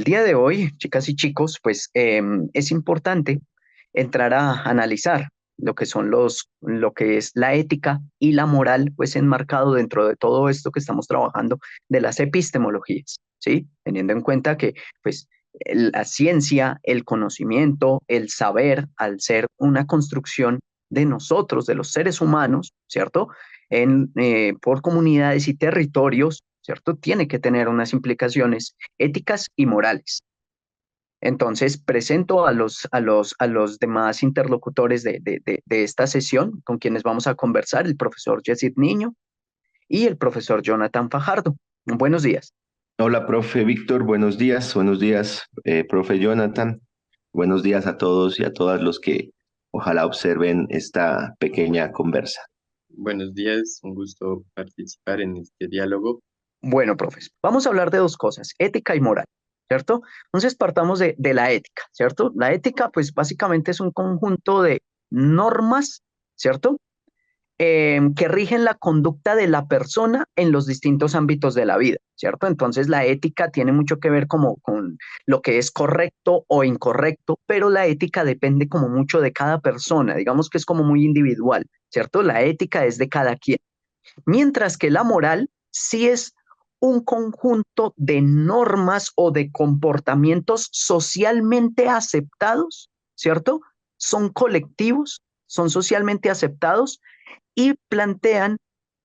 día de hoy, chicas y chicos, pues es importante entrar a analizar lo que es la ética y la moral, pues enmarcado dentro de todo esto que estamos trabajando de las epistemologías, ¿sí? Teniendo en cuenta que, pues, la ciencia, el conocimiento, el saber, al ser una construcción de nosotros, de los seres humanos, ¿cierto? Por comunidades y territorios, ¿cierto? Tiene que tener unas implicaciones éticas y morales. Entonces, presento a los demás interlocutores de esta sesión con quienes vamos a conversar, el profesor Yesid Niño y el profesor Jonathan Fajardo. Buenos días. Hola, profe Víctor, buenos días, profe Jonathan, buenos días a todos y a todas los que ojalá observen esta pequeña conversa. Buenos días, un gusto participar en este diálogo. Bueno, profes, vamos a hablar de dos cosas, ética y moral, ¿cierto? Entonces, partamos de la ética, ¿cierto? La ética, pues básicamente es un conjunto de normas, ¿cierto? Que rigen la conducta de la persona en los distintos ámbitos de la vida, ¿cierto? Entonces la ética tiene mucho que ver como con lo que es correcto o incorrecto, pero la ética depende como mucho de cada persona, digamos que es como muy individual, ¿cierto? La ética es de cada quien, mientras que la moral sí es un conjunto de normas o de comportamientos socialmente aceptados, ¿cierto? Son colectivos, son socialmente aceptados y plantean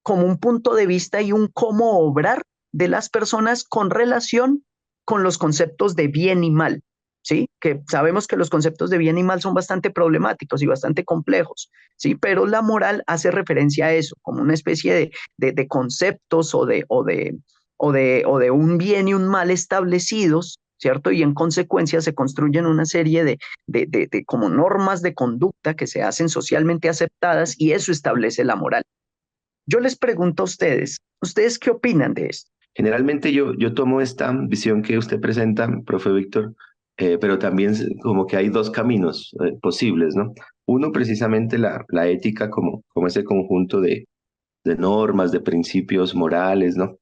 como un punto de vista y un cómo obrar de las personas con relación con los conceptos de bien y mal, ¿sí? Que sabemos que los conceptos de bien y mal son bastante problemáticos y bastante complejos, ¿sí? Pero la moral hace referencia a eso, como una especie de conceptos o de un bien y un mal establecidos, ¿cierto? Y en consecuencia se construyen una serie de como normas de conducta que se hacen socialmente aceptadas y eso establece la moral. Yo les pregunto a ustedes, ¿ustedes qué opinan de esto? Generalmente yo tomo esta visión que usted presenta, profe Víctor, pero también como que hay dos caminos posibles, ¿no? Uno, precisamente la ética como ese conjunto de normas, de principios morales, ¿no?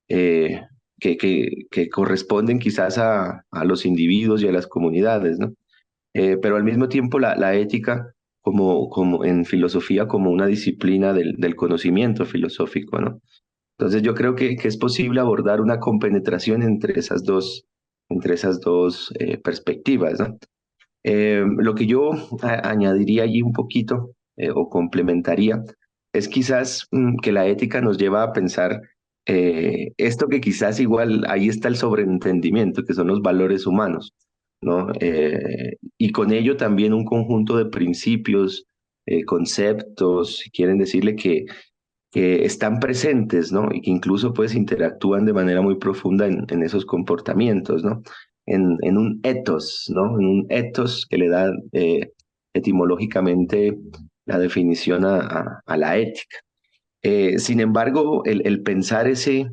eh, que corresponden quizás a los individuos y a las comunidades, ¿no? Pero al mismo tiempo la ética como en filosofía como una disciplina del conocimiento filosófico, ¿no? Entonces yo creo que es posible abordar una compenetración entre esas dos perspectivas, ¿no? Lo que yo añadiría allí un poquito o complementaría es quizás que la ética nos lleva a pensar esto que quizás igual ahí está el sobreentendimiento, que son los valores humanos, ¿no? Y con ello también un conjunto de principios, conceptos, si quieren decirle que están presentes, ¿no? Y que incluso pues interactúan de manera muy profunda en esos comportamientos, ¿no? En un ethos, ¿no? En un ethos que le da etimológicamente la definición a la ética. Sin embargo, el pensar ese,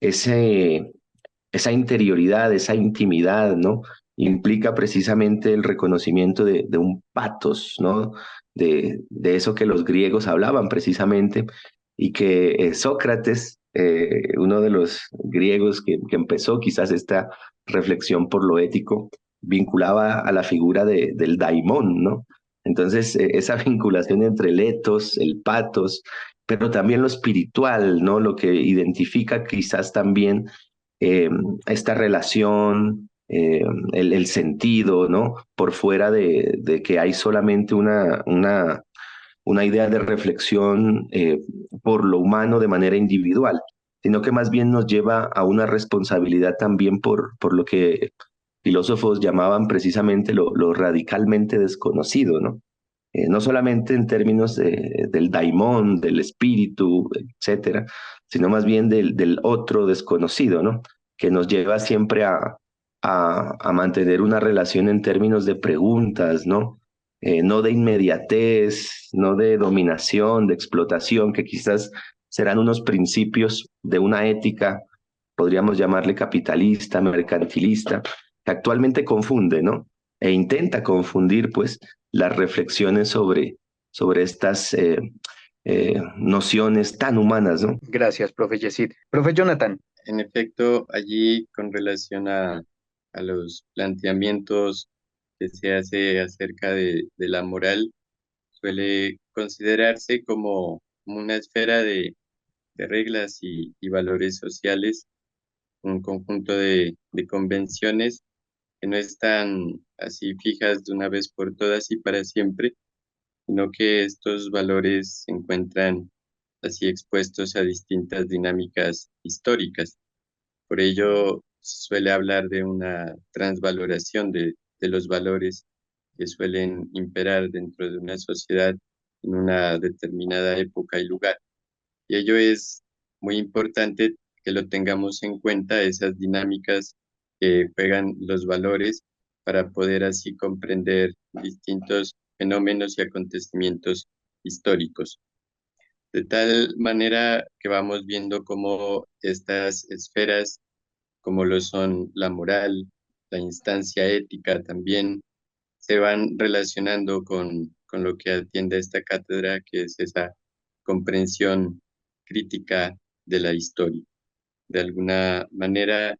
esa interioridad, esa intimidad, ¿no? Implica precisamente el reconocimiento de un patos, ¿no? De eso que los griegos hablaban precisamente y que Sócrates, uno de los griegos que empezó quizás esta reflexión por lo ético, vinculaba a la figura del daimón, ¿no? Entonces, esa vinculación entre el ethos, el patos, pero también lo espiritual, ¿no? Lo que identifica quizás también eh, esta relación, el sentido, ¿no? Por fuera de que hay solamente una idea de reflexión por lo humano de manera individual, sino que más bien nos lleva a una responsabilidad también por lo que filósofos llamaban precisamente lo radicalmente desconocido, ¿no? No solamente en términos del daimón, del espíritu, etcétera, sino más bien del otro desconocido, ¿no? Que nos lleva siempre a mantener una relación en términos de preguntas, ¿no? No de inmediatez, no de dominación, de explotación, que quizás serán unos principios de una ética, podríamos llamarle capitalista, mercantilista, que actualmente confunde, ¿no? E intenta confundir, pues, las reflexiones sobre estas nociones tan humanas, ¿no? Gracias, profe Yesid. Profe Jonathan, En efecto, allí con relación a los planteamientos que se hace acerca de la moral, suele considerarse como una esfera de reglas y valores sociales, un conjunto de convenciones que no están así fijas de una vez por todas y para siempre, sino que estos valores se encuentran así expuestos a distintas dinámicas históricas. Por ello, se suele hablar de una transvaloración de los valores que suelen imperar dentro de una sociedad en una determinada época y lugar. Y ello es muy importante que lo tengamos en cuenta, esas dinámicas que juegan los valores para poder así comprender distintos fenómenos y acontecimientos históricos. De tal manera que vamos viendo cómo estas esferas, como lo son la moral, la instancia ética también, se van relacionando con lo que atiende esta cátedra, que es esa comprensión crítica de la historia. De alguna manera,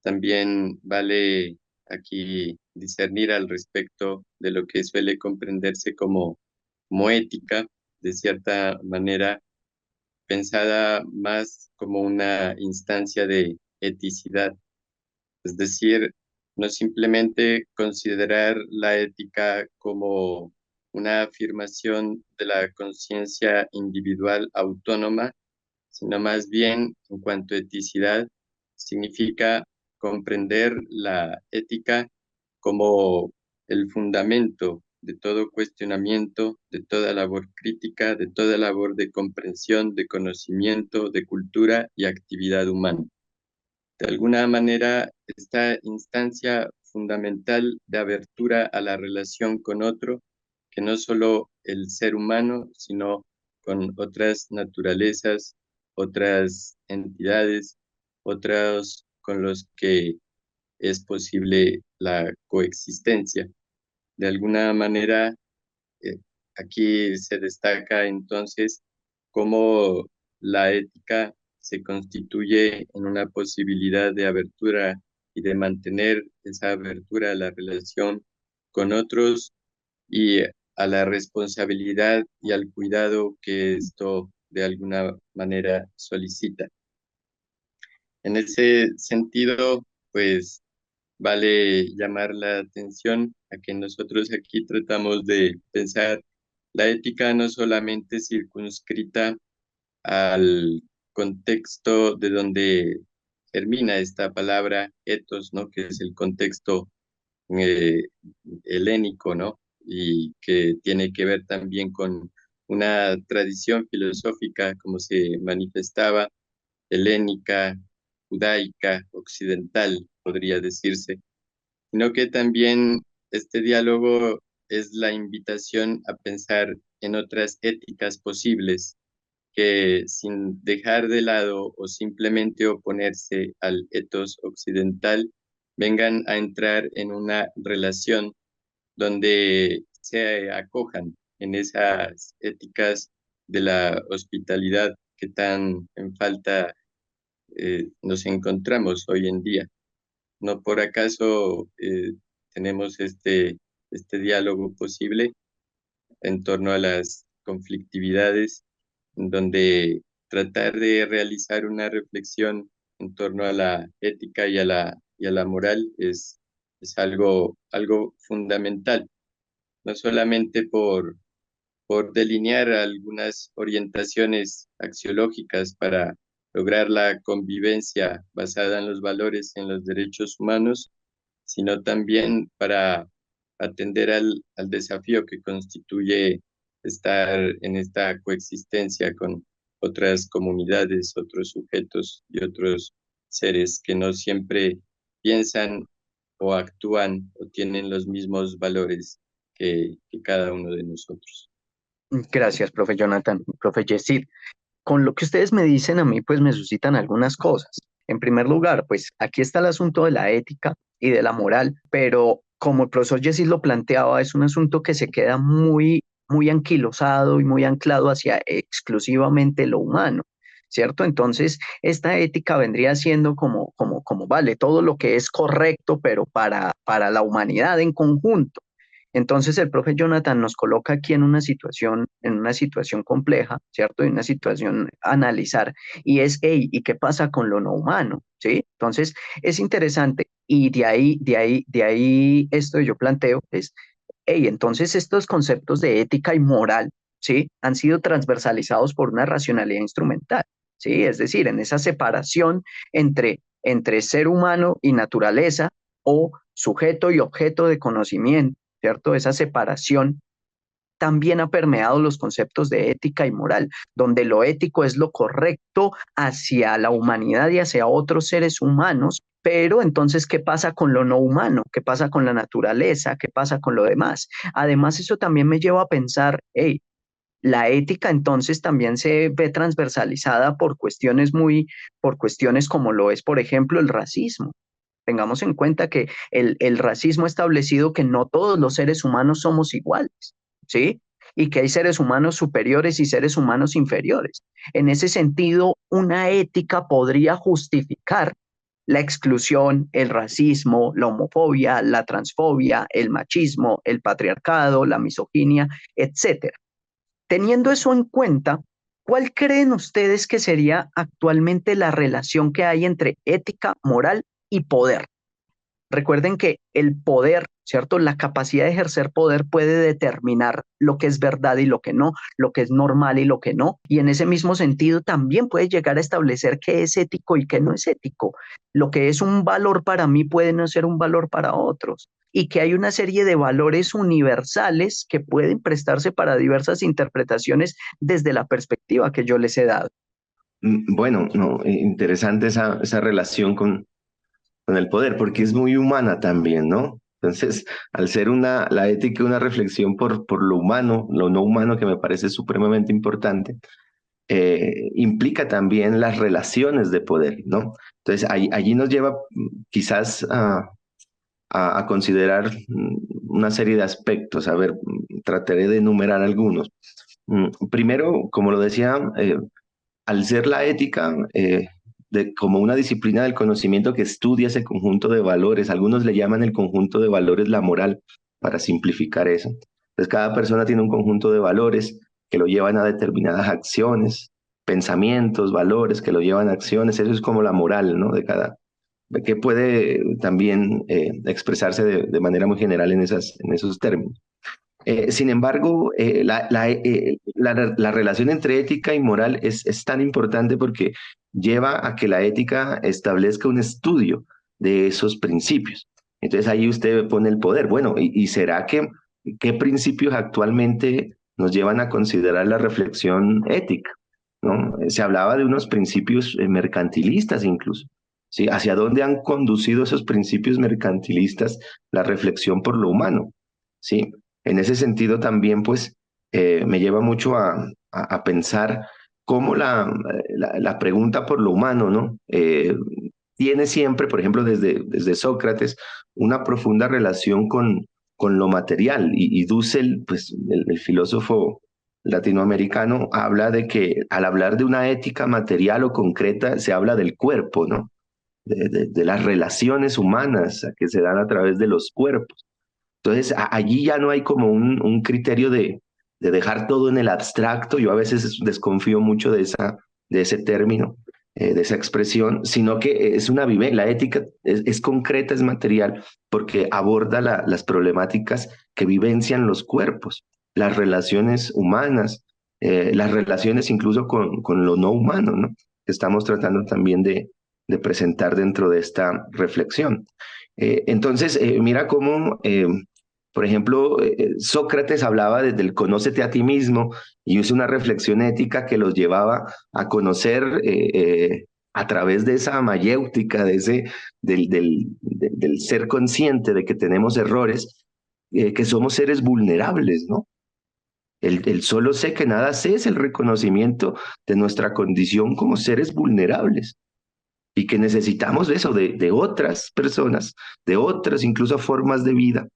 también vale aquí discernir al respecto de lo que suele comprenderse como ética, de cierta manera pensada más como una instancia de eticidad, es decir, no simplemente considerar la ética como una afirmación de la conciencia individual autónoma, sino más bien en cuanto a eticidad, significa comprender la ética como el fundamento de todo cuestionamiento, de toda labor crítica, de toda labor de comprensión, de conocimiento, de cultura y actividad humana. De alguna manera, esta instancia fundamental de abertura a la relación con otro, que no solo el ser humano, sino con otras naturalezas, otras entidades, otros con los que es posible la coexistencia. De alguna manera, eh, aquí se destaca entonces cómo la ética se constituye en una posibilidad de abertura y de mantener esa abertura a la relación con otros y a la responsabilidad y al cuidado que esto de alguna manera solicita. En ese sentido, pues vale llamar la atención a que nosotros aquí tratamos de pensar la ética no solamente circunscrita al contexto de donde termina esta palabra ethos, ¿no? Que es el contexto eh, helénico, ¿no? Y que tiene que ver también con una tradición filosófica, como se manifestaba, helénica, judaica, occidental, podría decirse, sino que también este diálogo es la invitación a pensar en otras éticas posibles que sin dejar de lado o simplemente oponerse al ethos occidental, vengan a entrar en una relación donde se acojan en esas éticas de la hospitalidad que tan en falta nos encontramos hoy en día. No por acaso tenemos este diálogo posible en torno a las conflictividades, en donde tratar de realizar una reflexión en torno a la ética y a la moral es algo fundamental, no solamente por delinear algunas orientaciones axiológicas para lograr la convivencia basada en los valores y en los derechos humanos, sino también para atender al desafío que constituye estar en esta coexistencia con otras comunidades, otros sujetos y otros seres que no siempre piensan o actúan o tienen los mismos valores que cada uno de nosotros. Gracias, profe Jonathan, profe Yesid. Con lo que ustedes me dicen a mí, pues me suscitan algunas cosas. En primer lugar, pues aquí está el asunto de la ética y de la moral, pero como el profesor Yesid lo planteaba, es un asunto que se queda muy anquilosado y muy anclado hacia exclusivamente lo humano. ¿cierto? Entonces, esta ética vendría siendo vale, todo lo que es correcto, pero para la humanidad en conjunto. Entonces el profe Jonathan nos coloca aquí en una situación compleja, ¿cierto? En una situación a analizar, y es, hey, ¿y qué pasa con lo no humano? ¿Sí? Entonces es interesante, y de ahí esto yo planteo es, hey, entonces estos conceptos de ética y moral, ¿sí? Han sido transversalizados por una racionalidad instrumental, ¿sí? Es decir, en esa separación entre ser humano y naturaleza o sujeto y objeto de conocimiento, ¿cierto? Esa separación también ha permeado los conceptos de ética y moral, donde lo ético es lo correcto hacia la humanidad y hacia otros seres humanos, pero entonces, ¿qué pasa con lo no humano? ¿Qué pasa con la naturaleza? ¿Qué pasa con lo demás? Además, eso también me lleva a pensar, hey, la ética entonces también se ve transversalizada por cuestiones como lo es, por ejemplo, el racismo. Tengamos en cuenta que el racismo ha establecido que no todos los seres humanos somos iguales, ¿sí? Y que hay seres humanos superiores y seres humanos inferiores. En ese sentido, una ética podría justificar la exclusión, el racismo, la homofobia, la transfobia, el machismo, el patriarcado, la misoginia, etcétera. Teniendo eso en cuenta, ¿cuál creen ustedes que sería actualmente la relación que hay entre ética, moral y poder? Recuerden que el poder, ¿cierto? La capacidad de ejercer poder puede determinar lo que es verdad y lo que no, lo que es normal y lo que no. Y en ese mismo sentido también puede llegar a establecer qué es ético y qué no es ético. Lo que es un valor para mí puede no ser un valor para otros. Y que hay una serie de valores universales que pueden prestarse para diversas interpretaciones desde la perspectiva que yo les he dado. Bueno, no, interesante esa relación con el poder, porque es muy humana también, ¿no? Entonces, al ser la ética una reflexión por lo humano, lo no humano, que me parece supremamente importante, implica también las relaciones de poder, ¿no? Entonces, allí nos lleva quizás a considerar una serie de aspectos. A ver, trataré de enumerar algunos. Primero, como lo decía, al ser la ética como una disciplina del conocimiento que estudia ese conjunto de valores, algunos le llaman el conjunto de valores la moral, para simplificar eso. Entonces, cada persona tiene un conjunto de valores que lo llevan a determinadas acciones, pensamientos, valores que lo llevan a acciones. Eso es como la moral, ¿no? Que puede también expresarse de manera muy general en esos términos. Sin embargo, la relación entre ética y moral es tan importante porque lleva a que la ética establezca un estudio de esos principios. Entonces ahí usted pone el poder. Bueno, ¿y será que qué principios actualmente nos llevan a considerar la reflexión ética? ¿No? Se hablaba de unos principios mercantilistas incluso. ¿Sí? ¿Hacia dónde han conducido esos principios mercantilistas la reflexión por lo humano? ¿Sí? En ese sentido también, pues, me lleva mucho a pensar cómo la pregunta por lo humano, ¿no? Tiene siempre, por ejemplo, desde Sócrates, una profunda relación con lo material. Y Dussel, pues, el filósofo latinoamericano, habla de que al hablar de una ética material o concreta, se habla del cuerpo, ¿no? De las relaciones humanas que se dan a través de los cuerpos. Entonces, allí ya no hay como un criterio de dejar todo en el abstracto. Yo a veces desconfío mucho de ese término, de esa expresión, sino que es una vivencia. La ética es concreta, es material, porque aborda las problemáticas que vivencian los cuerpos, las relaciones humanas, las relaciones incluso con lo no humano, ¿no? Que estamos tratando también de presentar dentro de esta reflexión. Entonces, mira cómo por ejemplo, Sócrates hablaba desde el conócete a ti mismo y hizo una reflexión ética que los llevaba a conocer a través de esa mayéutica, del ser consciente de que tenemos errores, que somos seres vulnerables, ¿no? El solo sé que nada sé es el reconocimiento de nuestra condición como seres vulnerables y que necesitamos eso de otras personas, de otras incluso formas de vida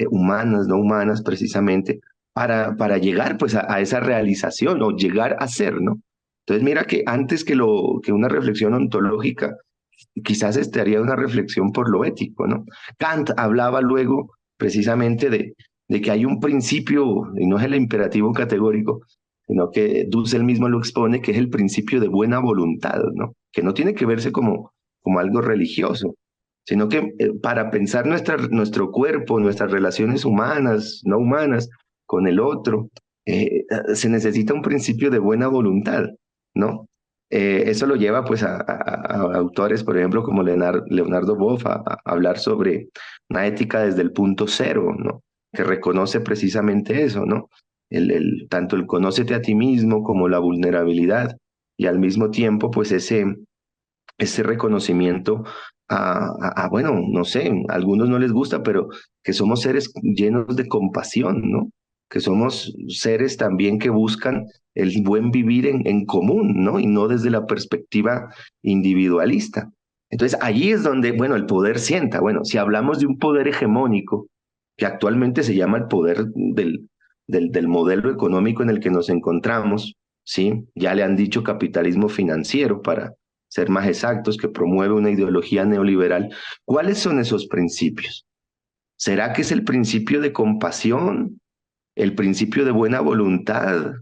humanas, no humanas precisamente, para llegar pues a esa realización o llegar a ser, ¿no? Entonces mira que antes que una reflexión ontológica, quizás estaría una reflexión por lo ético, ¿no? Kant hablaba luego precisamente de que hay un principio, y no es el imperativo categórico, sino que Dussel mismo lo expone, que es el principio de buena voluntad, ¿no? Que no tiene que verse como algo religioso, sino que para pensar nuestro cuerpo, nuestras relaciones humanas, no humanas, con el otro, se necesita un principio de buena voluntad, ¿no? Eso lo lleva pues a autores, por ejemplo, como Leonardo Boff, a hablar sobre una ética desde el punto cero, ¿no? Que reconoce precisamente eso, ¿no? Tanto el conócete a ti mismo como la vulnerabilidad y al mismo tiempo pues ese reconocimiento bueno, no sé, a algunos no les gusta, pero que somos seres llenos de compasión, ¿no? Que somos seres también que buscan el buen vivir en común, ¿no? Y no desde la perspectiva individualista. Entonces, allí es donde, bueno, el poder sienta. Bueno, si hablamos de un poder hegemónico, que actualmente se llama el poder del modelo económico en el que nos encontramos, ¿sí? Ya le han dicho capitalismo financiero para ser más exactos, que promueve una ideología neoliberal. ¿Cuáles son esos principios? ¿Será que es el principio de compasión, el principio de buena voluntad,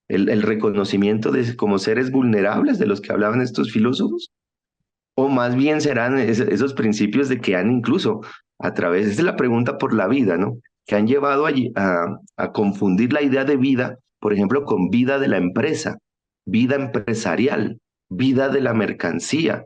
el reconocimiento de como seres vulnerables de los que hablaban estos filósofos? ¿O más bien serán esos principios de que han incluso a través, esa es la pregunta por la vida, ¿no? Que han llevado a confundir la idea de vida, por ejemplo, con vida de la empresa, vida empresarial, vida de la mercancía.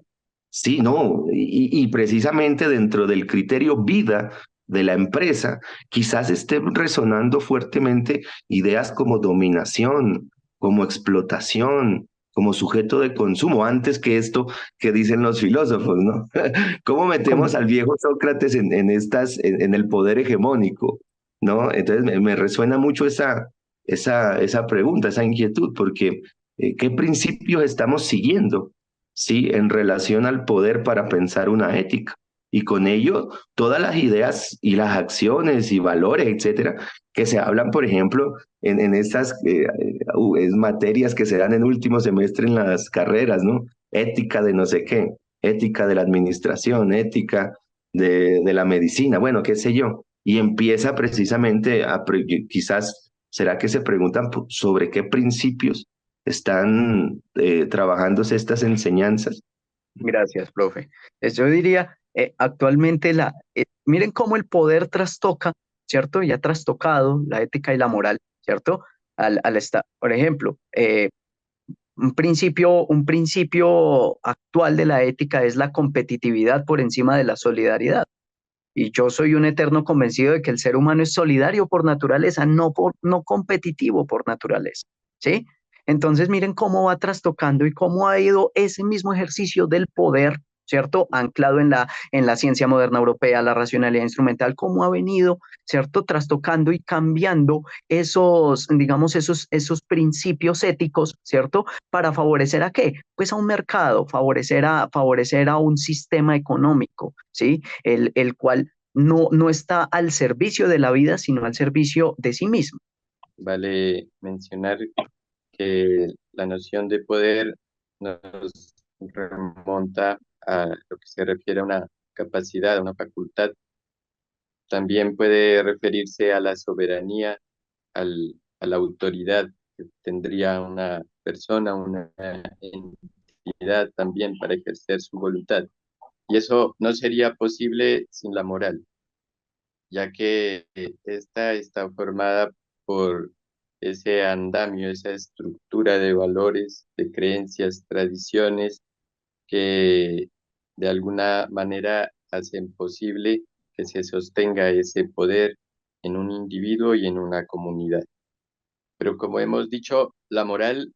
Sí, no, y precisamente dentro del criterio vida de la empresa, quizás estén resonando fuertemente ideas como dominación, como explotación, como sujeto de consumo, antes que esto que dicen los filósofos, ¿no? ¿Cómo metemos Como, al viejo Sócrates en el poder hegemónico, ¿no? Entonces me resuena mucho esa pregunta, esa inquietud, porque ¿qué principios estamos siguiendo, sí, en relación al poder para pensar una ética? Y con ello, todas las ideas y las acciones y valores, etcétera, que se hablan, por ejemplo, en estas materias que se dan en último semestre en las carreras, ¿no? Ética de no sé qué, ética de la administración, ética de la medicina, bueno, qué sé yo. Y empieza precisamente quizás, ¿será que se preguntan sobre qué principios están trabajándose estas enseñanzas? gracias, profe. Yo diría, actualmente, miren cómo el poder trastoca, ¿cierto? Y ha trastocado la ética y la moral, ¿cierto? Por ejemplo, un principio actual de la ética es la competitividad por encima de la solidaridad. Y yo soy un eterno convencido de que el ser humano es solidario por naturaleza, no competitivo por naturaleza, ¿sí? Entonces miren cómo va trastocando y cómo ha ido ese mismo ejercicio del poder, ¿cierto? Anclado en la ciencia moderna europea, la racionalidad instrumental, cómo ha venido, ¿cierto? Trastocando y cambiando esos, digamos, esos principios éticos, ¿cierto? ¿Para favorecer a qué? Pues a un mercado, favorecer a un sistema económico, ¿sí? El cual no está al servicio de la vida, sino al servicio de sí mismo. Vale mencionar que la noción de poder nos remonta a lo que se refiere a una capacidad, a una facultad. También puede referirse a la soberanía, a la autoridad que tendría una persona, una entidad también para ejercer su voluntad. Y eso no sería posible sin la moral, ya que esta está formada por ese andamio, esa estructura de valores, de creencias, tradiciones que de alguna manera hacen posible que se sostenga ese poder en un individuo y en una comunidad. Pero como hemos dicho, la moral,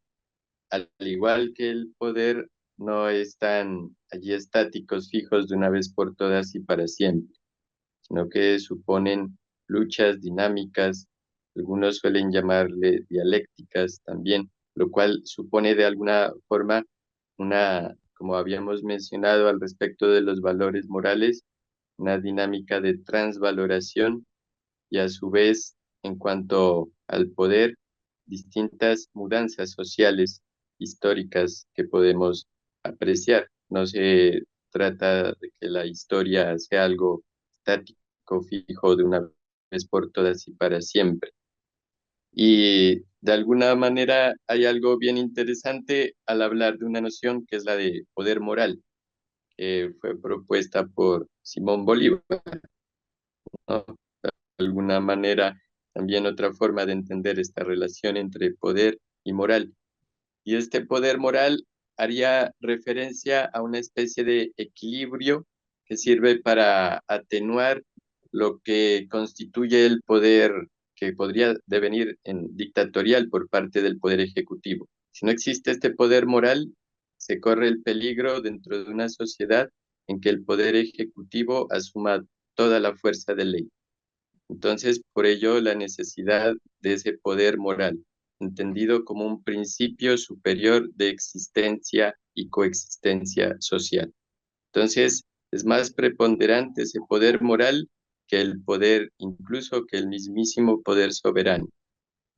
al igual que el poder, no están allí estáticos, fijos de una vez por todas y para siempre, sino que suponen luchas dinámicas, algunos suelen llamarle dialécticas también, lo cual supone de alguna forma una, como habíamos mencionado al respecto de los valores morales, una dinámica de transvaloración y a su vez, en cuanto al poder, distintas mudanzas sociales históricas que podemos apreciar. No se trata de que la historia sea algo estático, fijo, de una vez por todas y para siempre. Y de alguna manera hay algo bien interesante al hablar de una noción que es la de poder moral, que fue propuesta por Simón Bolívar, ¿no? De alguna manera, también otra forma de entender esta relación entre poder y moral. Y este poder moral haría referencia a una especie de equilibrio que sirve para atenuar lo que constituye el poder que podría devenir en dictatorial por parte del poder ejecutivo. Si no existe este poder moral, se corre el peligro dentro de una sociedad en que el poder ejecutivo asuma toda la fuerza de ley. Entonces, por ello, la necesidad de ese poder moral, entendido como un principio superior de existencia y coexistencia social. Entonces, es más preponderante ese poder moral que el poder, incluso que el mismísimo poder soberano,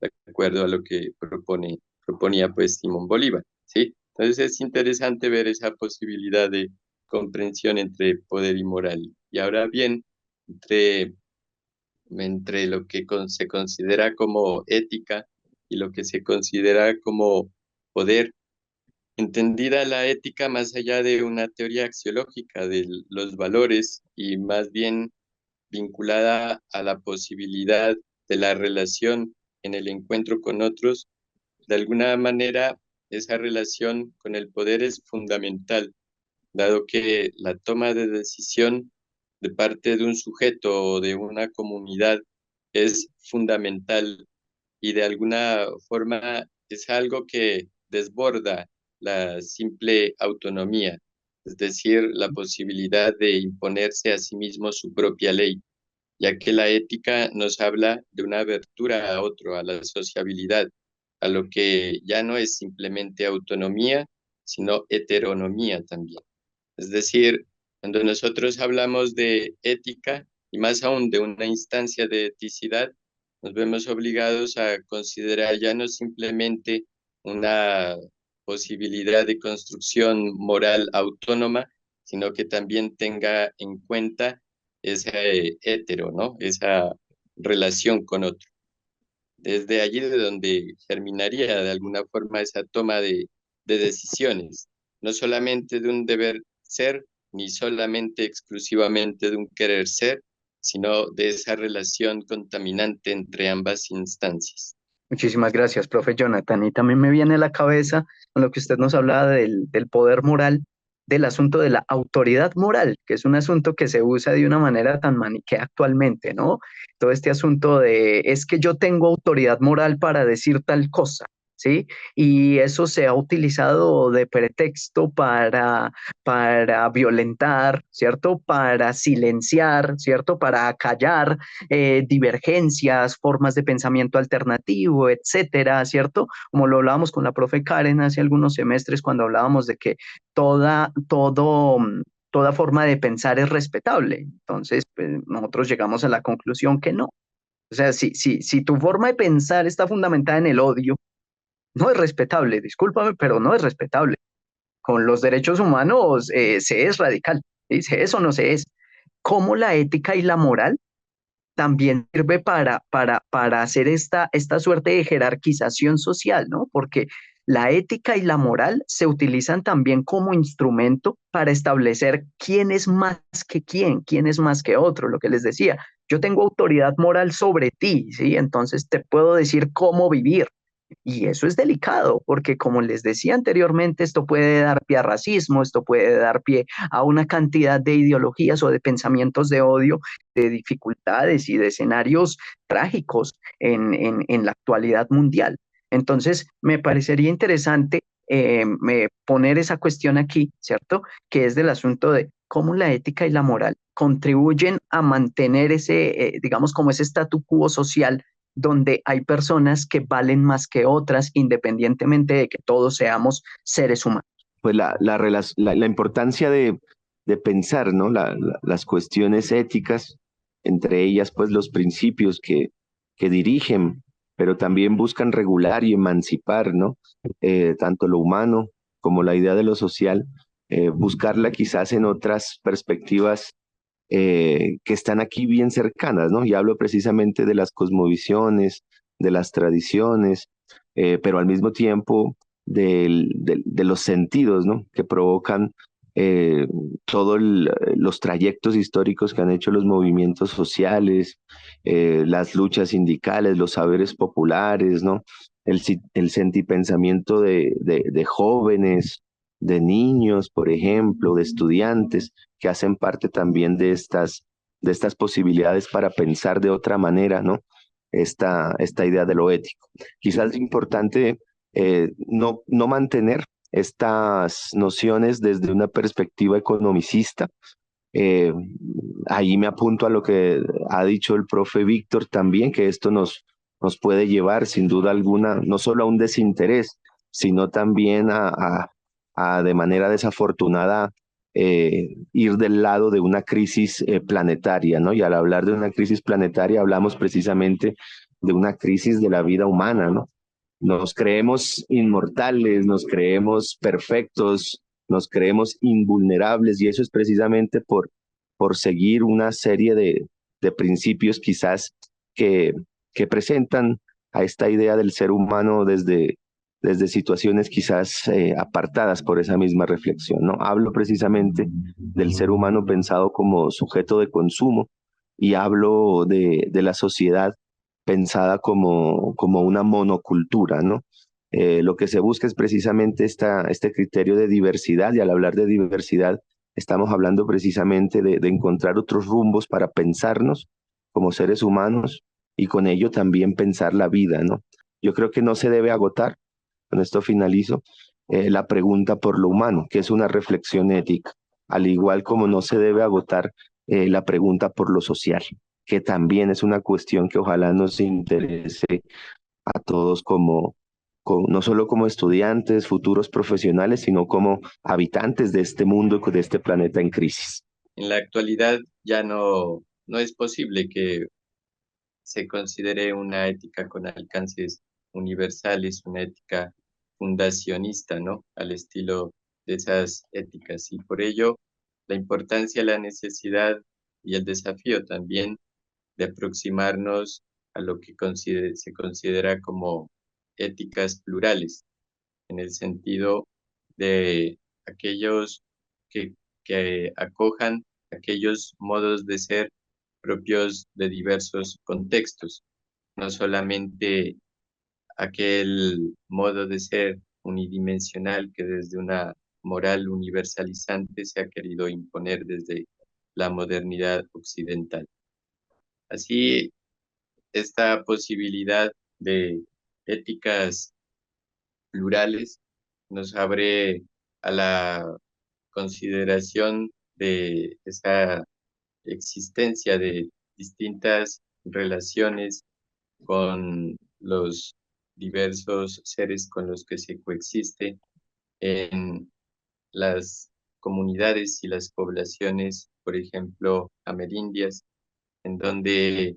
de acuerdo a lo que proponía pues Simón Bolívar, ¿sí? Entonces es interesante ver esa posibilidad de comprensión entre poder y moral. Y ahora bien, entre lo que se considera como ética y lo que se considera como poder. Entendida la ética más allá de una teoría axiológica de los valores y más bien vinculada a la posibilidad de la relación en el encuentro con otros, de alguna manera esa relación con el poder es fundamental, dado que la toma de decisión de parte de un sujeto o de una comunidad es fundamental y de alguna forma es algo que desborda la simple autonomía, es decir, la posibilidad de imponerse a sí mismo su propia ley, ya que la ética nos habla de una abertura a otro, a la sociabilidad, a lo que ya no es simplemente autonomía, sino heteronomía también. Es decir, cuando nosotros hablamos de ética y más aún de una instancia de eticidad, nos vemos obligados a considerar ya no simplemente una posibilidad de construcción moral autónoma, sino que también tenga en cuenta ese hetero, ¿no? Esa relación con otro. Desde allí de donde germinaría de alguna forma esa toma de decisiones, no solamente de un deber ser, ni solamente exclusivamente de un querer ser, sino de esa relación contaminante entre ambas instancias. Muchísimas gracias, profe Jonathan. Y también me viene a la cabeza con lo que usted nos hablaba del poder moral, del asunto de la autoridad moral, que es un asunto que se usa de una manera tan maniquea actualmente, ¿no? Todo este asunto de es que yo tengo autoridad moral para decir tal cosa, ¿sí? Y eso se ha utilizado de pretexto para violentar, ¿cierto? Para silenciar, ¿cierto? Para acallar divergencias, formas de pensamiento alternativo, etcétera, ¿cierto? Como lo hablábamos con la profe Karen hace algunos semestres cuando hablábamos de que toda forma de pensar es respetable. Entonces, pues, nosotros llegamos a la conclusión que no. O sea, si tu forma de pensar está fundamentada en el odio, no es respetable, discúlpame, pero no es respetable. Con los derechos humanos se es radical, ¿sí? Se es o no se es. ¿Cómo la ética y la moral también sirve para hacer esta suerte de jerarquización social, ¿no? Porque la ética y la moral se utilizan también como instrumento para establecer quién es más que quién es más que otro, lo que les decía. Yo tengo autoridad moral sobre ti, ¿sí? Entonces te puedo decir cómo vivir. Y eso es delicado, porque como les decía anteriormente, esto puede dar pie a racismo, esto puede dar pie a una cantidad de ideologías o de pensamientos de odio, de dificultades y de escenarios trágicos en la actualidad mundial. Entonces, me parecería interesante poner esa cuestión aquí, ¿cierto? Que es del asunto de cómo la ética y la moral contribuyen a mantener ese, digamos, como ese statu quo social donde hay personas que valen más que otras, independientemente de que todos seamos seres humanos. Pues la importancia de pensar, ¿no? Las cuestiones éticas, entre ellas, pues los principios que dirigen pero también buscan regular y emancipar, ¿no? Tanto lo humano como la idea de lo social, buscarla quizás en otras perspectivas que están aquí bien cercanas, ¿no? Y hablo precisamente de las cosmovisiones, de las tradiciones, pero al mismo tiempo de los sentidos, ¿no? Que provocan eh, todos los trayectos históricos que han hecho los movimientos sociales, las luchas sindicales, los saberes populares, ¿no? El sentipensamiento de jóvenes, de niños, por ejemplo, de estudiantes que hacen parte también de estas posibilidades para pensar de otra manera, ¿no? Esta idea de lo ético. Quizás es importante no mantener estas nociones desde una perspectiva economicista. Eh, Ahí me apunto a lo que ha dicho el profe Víctor también, que esto nos puede llevar sin duda alguna, no solo a un desinterés, sino también a de manera desafortunada ir del lado de una crisis planetaria, ¿no? Y al hablar de una crisis planetaria hablamos precisamente de una crisis de la vida humana, ¿no? Nos creemos inmortales, nos creemos perfectos, nos creemos invulnerables y eso es precisamente por seguir una serie de principios quizás que, que presentan a esta idea del ser humano desde situaciones quizás apartadas por esa misma reflexión, ¿no? Hablo precisamente del ser humano pensado como sujeto de consumo y hablo de la sociedad pensada como una monocultura, ¿no? Lo que se busca es precisamente este criterio de diversidad y al hablar de diversidad estamos hablando precisamente de encontrar otros rumbos para pensarnos como seres humanos y con ello también pensar la vida, ¿no? Yo creo que no se debe agotar, con esto finalizo, la pregunta por lo humano, que es una reflexión ética, al igual como no se debe agotar la pregunta por lo social, que también es una cuestión que ojalá nos interese a todos no solo como estudiantes, futuros profesionales, sino como habitantes de este mundo, de este planeta en crisis. En la actualidad ya no es posible que se considere una ética con alcances universales, una ética fundacionista, ¿no? Al estilo de esas éticas. Y por ello, la importancia, la necesidad y el desafío también de aproximarnos a lo que se considera como éticas plurales, en el sentido de aquellos que, que acojan aquellos modos de ser propios de diversos contextos, no solamente aquel modo de ser unidimensional que desde una moral universalizante se ha querido imponer desde la modernidad occidental. Así, esta posibilidad de éticas plurales nos abre a la consideración de esa existencia de distintas relaciones con los diversos seres con los que se coexiste en las comunidades y las poblaciones, por ejemplo, amerindias, en donde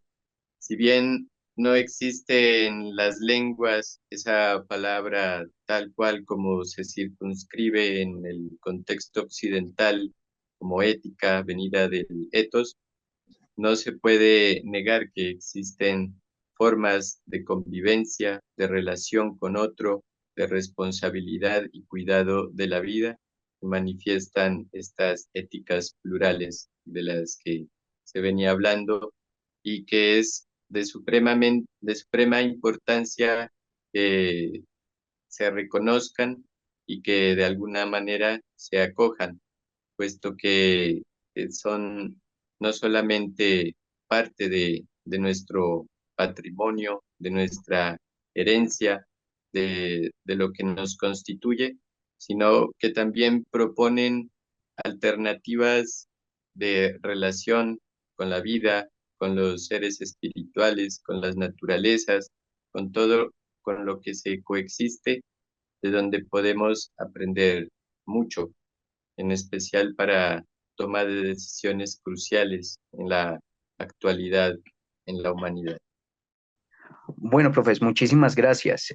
si bien no existe en las lenguas esa palabra tal cual como se circunscribe en el contexto occidental como ética venida del ethos, no se puede negar que existen formas de convivencia, de relación con otro, de responsabilidad y cuidado de la vida que manifiestan estas éticas plurales de las que se venía hablando y que es de suprema importancia que se reconozcan y que de alguna manera se acojan, puesto que son no solamente parte de nuestro patrimonio, de nuestra herencia, de lo que nos constituye, sino que también proponen alternativas de relación con la vida, con los seres espirituales, con las naturalezas, con todo con lo que se coexiste, de donde podemos aprender mucho, en especial para toma de decisiones cruciales en la actualidad en la humanidad. Bueno, profes, muchísimas gracias.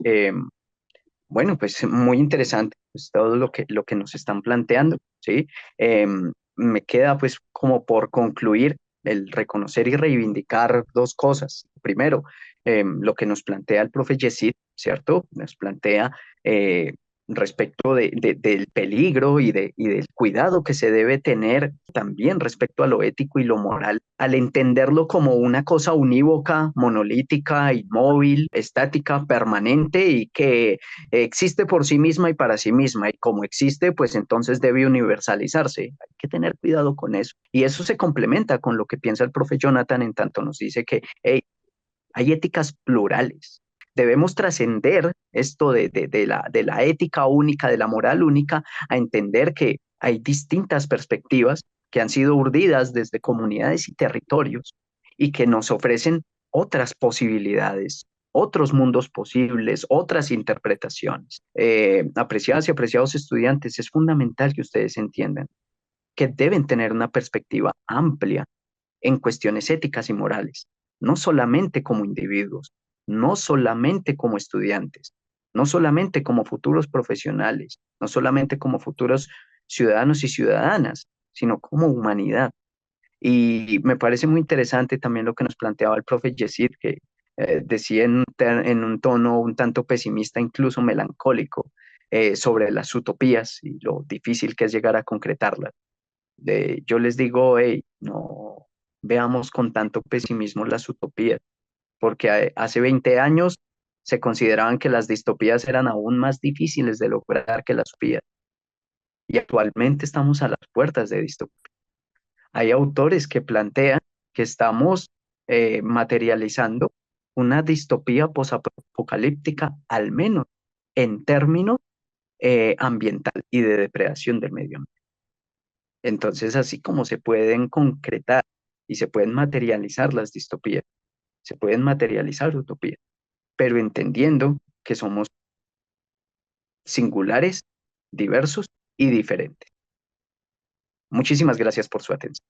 Bueno, pues muy interesante pues, todo lo que nos están planteando, ¿sí? Me queda pues como por concluir el reconocer y reivindicar dos cosas. Primero, lo que nos plantea el profe Yesid, ¿cierto? Nos plantea eh, respecto del peligro y del cuidado que se debe tener también respecto a lo ético y lo moral, al entenderlo como una cosa unívoca, monolítica, inmóvil, estática, permanente y que existe por sí misma y para sí misma, y como existe, pues entonces debe universalizarse. Hay que tener cuidado con eso. Y eso se complementa con lo que piensa el profe Jonathan en tanto nos dice que hey, hay éticas plurales. Debemos trascender esto de la ética única, de la moral única, a entender que hay distintas perspectivas que han sido urdidas desde comunidades y territorios y que nos ofrecen otras posibilidades, otros mundos posibles, otras interpretaciones. Apreciadas y apreciados estudiantes, es fundamental que ustedes entiendan que deben tener una perspectiva amplia en cuestiones éticas y morales, no solamente como individuos, no solamente como estudiantes, no solamente como futuros profesionales, no solamente como futuros ciudadanos y ciudadanas, sino como humanidad. Y me parece muy interesante también lo que nos planteaba el profe Yesid, que decía en un tono un tanto pesimista, incluso melancólico, sobre las utopías y lo difícil que es llegar a concretarlas. Yo les digo, hey, no veamos con tanto pesimismo las utopías, porque hace 20 años se consideraban que las distopías eran aún más difíciles de lograr que las utopías, y actualmente estamos a las puertas de distopía. Hay autores que plantean que estamos materializando una distopía posapocalíptica, al menos en términos ambiental y de depredación del medio ambiente. Entonces, así como se pueden concretar y se pueden materializar las distopías, se pueden materializar utopías, pero entendiendo que somos singulares, diversos y diferentes. Muchísimas gracias por su atención.